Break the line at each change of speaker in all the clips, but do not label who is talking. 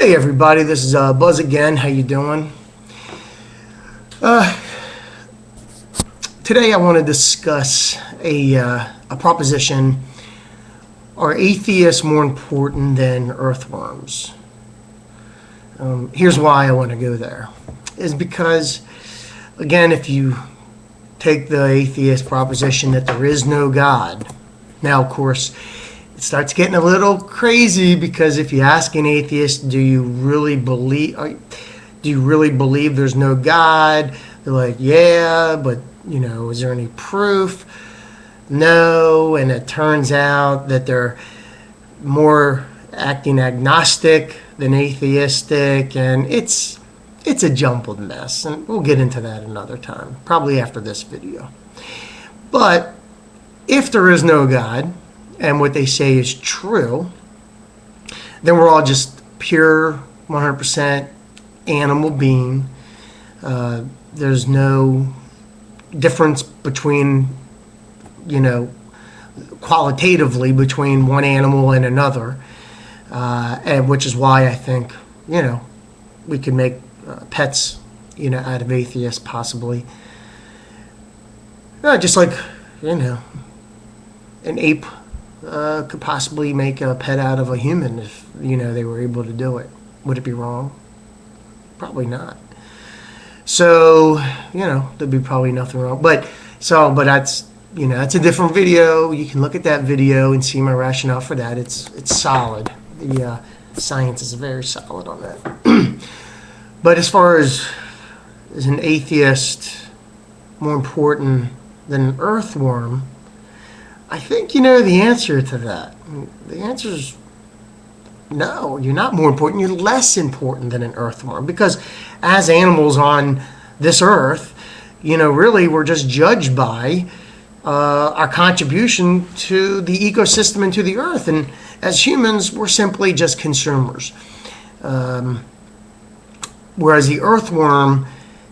Hey everybody, this is Buzz again. How you doing? Today I want to discuss a proposition. Are atheists more important than earthworms? Here's why I want to go there. Is because, again, if you take the atheist proposition that there is no God, now of course it starts getting a little crazy, because if you ask an atheist, do you really believe there's no God? They're like, yeah, but is there any proof? No. And it turns out that they're more acting agnostic than atheistic, and it's a jumbled mess, and we'll get into that another time, probably after this video. But if there is no God, and what they say is true, then we're all just pure 100% animal being. There's no difference between, qualitatively between one animal and another, and which is why I think, we can make pets, out of atheists possibly. Just like, an ape could possibly make a pet out of a human if they were able to do it. Would it be wrong? Probably not. So there'd be probably nothing wrong. But that's that's a different video. You can look at that video and see my rationale for that. It's solid. The science is very solid on that. But as far as is an atheist more important than an earthworm, I think the answer to that. The answer is no, you're not more important. You're less important than an earthworm, because as animals on this earth, really we're just judged by our contribution to the ecosystem and to the earth. And as humans, we're simply just consumers. Whereas the earthworm,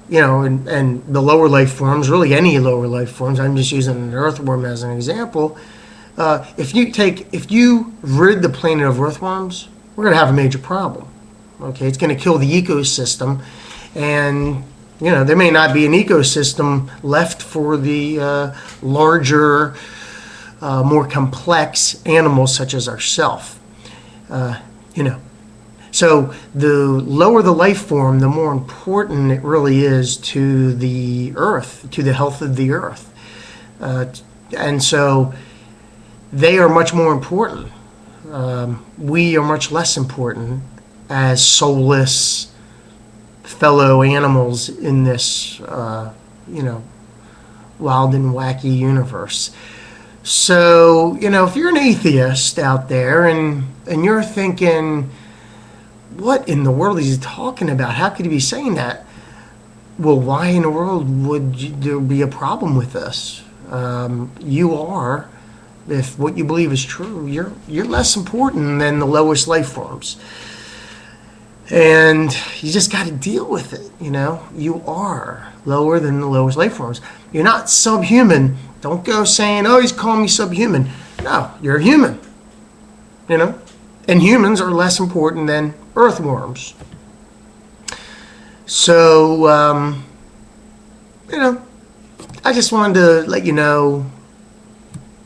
and the lower life forms, really any lower life forms, I'm just using an earthworm as an example. If you rid the planet of earthworms, we're going to have a major problem. Okay, it's going to kill the ecosystem, and there may not be an ecosystem left for the larger, more complex animals such as ourselves. So the lower the life form, the more important it really is to the earth, to the health of the earth. And so they are much more important. We are much less important as soulless fellow animals in this, wild and wacky universe. So, if you're an atheist out there and you're thinking, what in the world is he talking about? How could he be saying that? Well, why in the world would there be a problem with this? You are, if what you believe is true, you're less important than the lowest life forms. And you just got to deal with it, You are lower than the lowest life forms. You're not subhuman. Don't go saying, oh, he's calling me subhuman. No, you're a human, And humans are less important than earthworms. So, I just wanted to let you know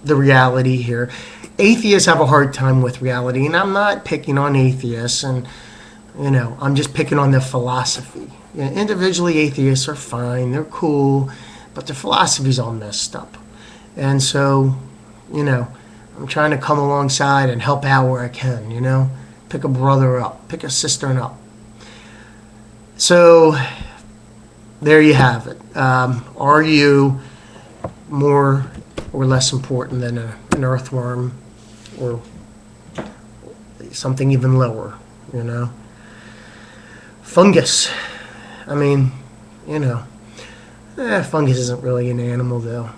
the reality here. Atheists have a hard time with reality, and I'm not picking on atheists, and I'm just picking on their philosophy. Individually, atheists are fine, they're cool, but their philosophy's all messed up. And so, I'm trying to come alongside and help out where I can, pick a brother up, pick a sister up. So there you have it. Are you more or less important than an earthworm, or something even lower, Fungus. I mean, fungus isn't really an animal though,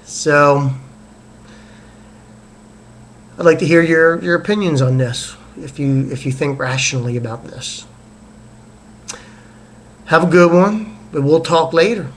So I'd like to hear your opinions on this, if you think rationally about this. Have a good one, but we'll talk later.